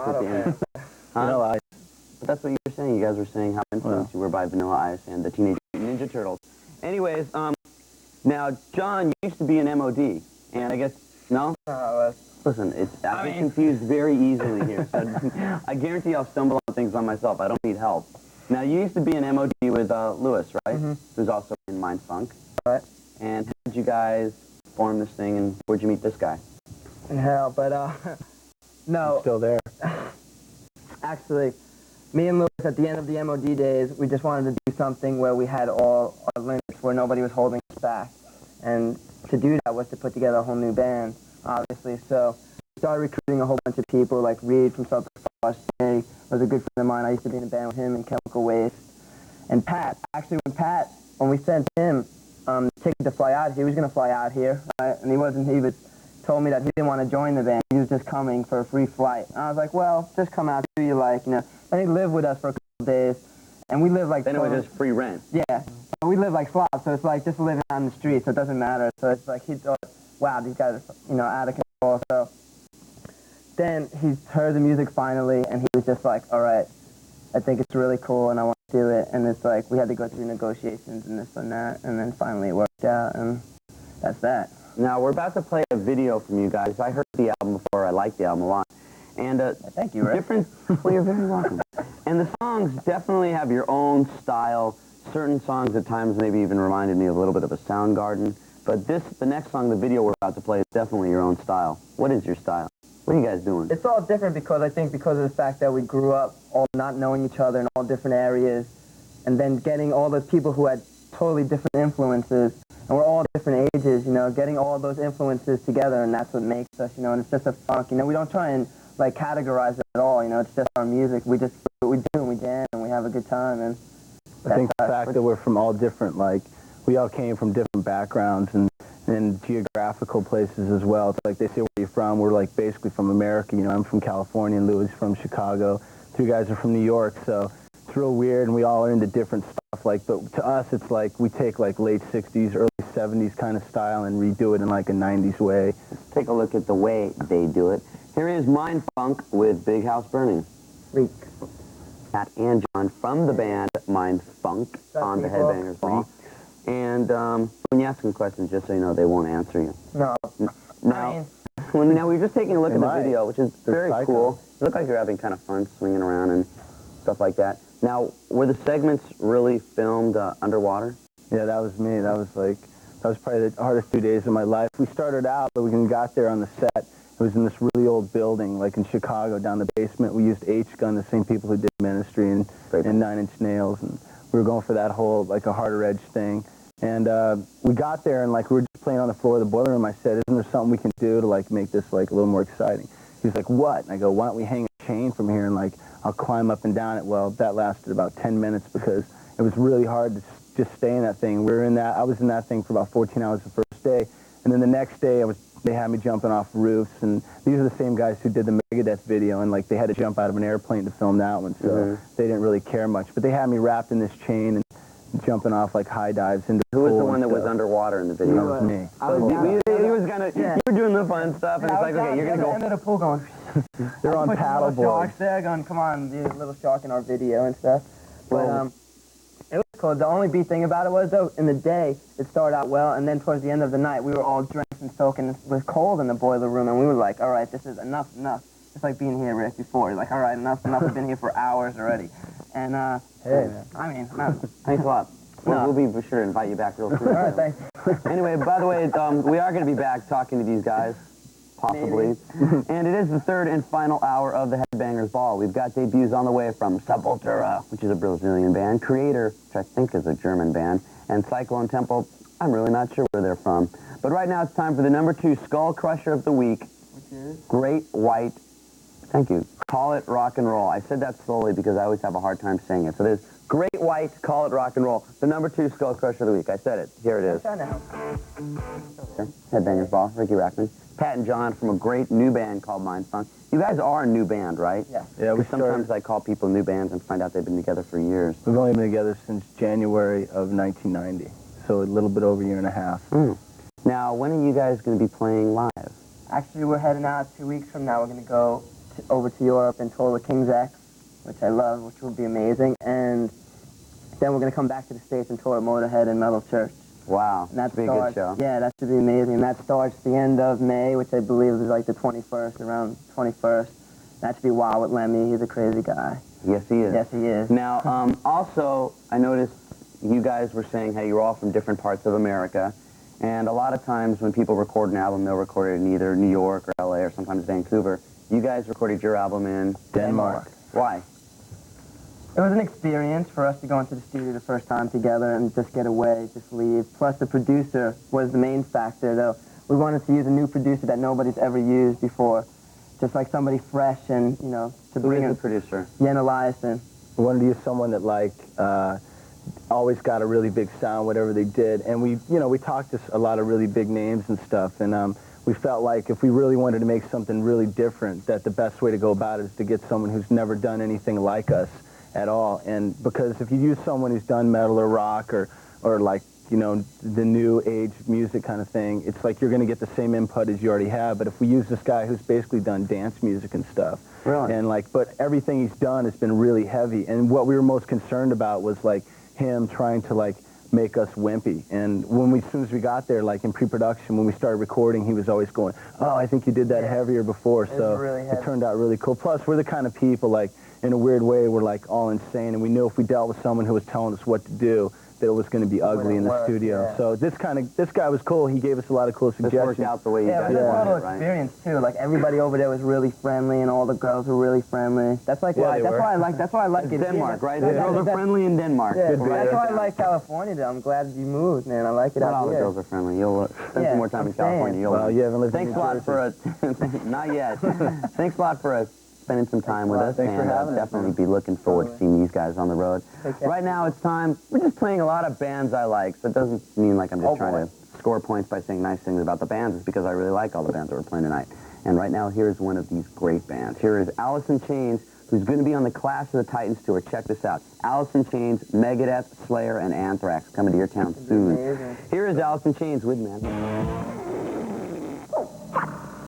with the end. Vanilla Ice. But that's what you were saying. You guys were saying how influenced you were by Vanilla Ice and the Teenage Mutant Ninja Turtles. Anyways, now, John, you used to be an MOD, and I guess, no? Listen, I get confused very easily here. So I guarantee I'll stumble on things on myself. I don't need help. Now, you used to be an MOD with Lewis, right? Who's also in Mind Funk. Right. And how did you guys form this thing, and where'd you meet this guy? In hell, but, no. I'm still there. Actually, me and Lewis, at the end of the MOD days, we just wanted to do something where we had all our limits, where nobody was holding us back. And to do that was to put together a whole new band, obviously. So we started recruiting a whole bunch of people, like Reed from South Africa was a good friend of mine. I used to be in a band with him in Chemical Waste. And Pat, actually when we sent him the ticket to fly out, he was going to fly out here, right? And he told me that he didn't want to join the band. He was just coming for a free flight. And I was like, well, just come out, do you like, you know. And he lived with us for a couple of days. And we live like... Then it was just free rent. Yeah. We live like slobs, so it's like just living out in the street, so it doesn't matter. So it's like he thought, wow, these guys are, you know, out of control. So then he heard the music finally, and he was just like, all right, I think it's really cool, and I want to do it. And it's like we had to go through negotiations and this and that, and then finally it worked out, and that's that. Now, we're about to play a video from you guys. I heard the album before. I liked the album a lot. And thank you, Rick. Well, you're very welcome. And the songs definitely have your own style. Certain songs at times maybe even reminded me of a little bit of a Soundgarden. But the next song, the video we're about to play, is definitely your own style. What is your style? What are you guys doing? It's all different because I think because of the fact that we grew up all not knowing each other in all different areas, and then getting all those people who had totally different influences, and we're all different ages, you know, getting all those influences together, and that's what makes us, you know, and it's just a funk, you know, we don't try and, like, categorize it at all, you know, it's just our music. We just do what we do, and we jam, and we have a good time, and I think the fact that we're from all different, like, we all came from different backgrounds and geographical places as well. It's like they say, where you're from, we're like basically from America, you know, I'm from California and Louis from Chicago. Two guys are from New York, so it's real weird, and we all are into different stuff, like, but to us it's like we take like late 60s, early 70s kind of style and redo it in like a 90s way. Let's take a look at the way they do it. Here is Mind Funk with Big House Burning. Freak. Pat and John from the band Mind Funk on the Headbangers Ball. And when you ask them questions, just so you know, they won't answer you. No. Now we're just taking a look at the video, which is very cool. You look like you're having kind of fun swinging around and stuff like that. Now, were the segments really filmed underwater? Yeah, that was me. That was probably the hardest 2 days of my life. We started out, but when we got there on the set, it was in this really old building, like in Chicago, down the basement. We used H-Gun, the same people who did Ministry and Nine Inch Nails, and we were going for that whole, like, a harder edge thing. And we got there, and, like, we were just playing on the floor of the boiler room. I said, isn't there something we can do to, like, make this, like, a little more exciting? He's like, what? And I go, why don't we hang a chain from here and, like, I'll climb up and down it. Well, that lasted about 10 minutes because it was really hard to just stay in that thing. I was in that thing for about 14 hours the first day, and then the next day they had me jumping off roofs, and these are the same guys who did the Megadeth video, and like they had to jump out of an airplane to film that one, so they didn't really care much. But they had me wrapped in this chain and jumping off like high dives into the pool. Who was the one that was underwater in the video? That was me. He was kind of, you were doing the fun stuff, and it's like, okay, you're going to go. End of the pool going. They're on paddle boards. Sharks there going, come on, be a little shark in our video and stuff. But it was cool. The only beat thing about it was, though, in the day, it started out well, and then towards the end of the night, we were all drenched and soaking. It was cold in the boiler room, and we were like, all right, this is enough. It's like being here, Rick, before. You're like, all right, enough. We've been here for hours already. And, hey, man. I mean, Thanks a lot. We'll be sure to invite you back real soon. All right, thanks. Anyway, by the way, we are going to be back talking to these guys, possibly. And it is the third and final hour of the Headbangers Ball. We've got debuts on the way from Sepultura, which is a Brazilian band, Creator, which I think is a German band, and Cyclone Temple. I'm really not sure where they're from. But right now it's time for the #2 Skull Crusher of the Week. Which is? Great White. Thank you. Call It Rock and Roll. I said that slowly because I always have a hard time saying it. So there's Great White, Call It Rock and Roll. The #2 Skull Crusher of the Week. I said it. Here it is. Here. Headbangers Ball, Ricky Rackman. Pat and John from a great new band called Mind Funk. You guys are a new band, right? Yeah. Yeah, we sometimes I call people new bands and find out they've been together for years. We've only been together since January of 1990, so a little bit over a year and a half. Now, when are you guys going to be playing live? Actually, we're heading out 2 weeks from now. We're going to go over to Europe and tour with King's X, which I love, which will be amazing. And then we're going to come back to the States and tour at Motorhead and Metal Church. Wow, And that that'd be a good starts, show. yeah, that should be amazing. And that starts the end of May, which I believe is like the 21st, around 21st. That should be wild with Lemmy. He's a crazy guy. Yes, he is. Yes, he is. Now, also, I noticed you guys were saying how you're all from different parts of America, and a lot of times when people record an album, they'll record it in either New York or LA or sometimes Vancouver. You guys recorded your album in Denmark. Why? It was an experience for us to go into the studio the first time together and just get away, just leave. Plus, the producer was the main factor, though. We wanted to use a new producer that nobody's ever used before. Just like somebody fresh and, you know, to Who bring is in the producer? Jen Eliason. We wanted to use someone that, like, always got a really big sound, whatever they did. And we talked to a lot of really big names and stuff, and we felt like if we really wanted to make something really different, that the best way to go about it is to get someone who's never done anything like us at all. And because if you use someone who's done metal or rock or like, you know, the new age music kind of thing, it's like you're going to get the same input as you already have. But if we use this guy who's basically done dance music and stuff, Really? and like, but everything he's done has been really heavy. And what we were most concerned about was like him trying to like make us wimpy. And as soon as we got there, like in pre-production, when we started recording, he was always going, "Oh, I think you did that heavier before." So really it turned out really cool. Plus, we're the kind of people, like, in a weird way, we're like all insane, and we knew if we dealt with someone who was telling us what to do, that it was going to be ugly in the studio. Yeah. So this guy was cool. He gave us a lot of cool This suggestions. worked out the way you Yeah, guys it was a wanted total it, right? experience too. Like everybody over there was really friendly, and all the girls were really friendly. That's like why. they That's were. why I like. That's why I like It's it. Denmark, here. right? Yeah, The girls are that's- friendly in Denmark. Yeah, Right. that's why I like California. Though I'm glad you moved, man. I like it Not all out the here. girls are friendly. You'll spend Yeah, some more time I'm in California. saying. You'll Well, you haven't lived Thanks in a New lot Jersey. for not yet. Thanks a lot for spending some time with us. Thanks for and having us, definitely man. be looking forward to seeing these guys on the road. Take care. Right now it's time. We're just playing a lot of bands I like, so it doesn't mean like I'm just trying to score points by saying nice things about the bands. It's because I really like all the bands that we're playing tonight. And right now, here's one of these great bands. Here is Alice in Chains, who's going to be on the Clash of the Titans tour. Check this out. Alice in Chains, Megadeth, Slayer, and Anthrax coming to your town soon. Amazing. Here is Alice in Chains with Man.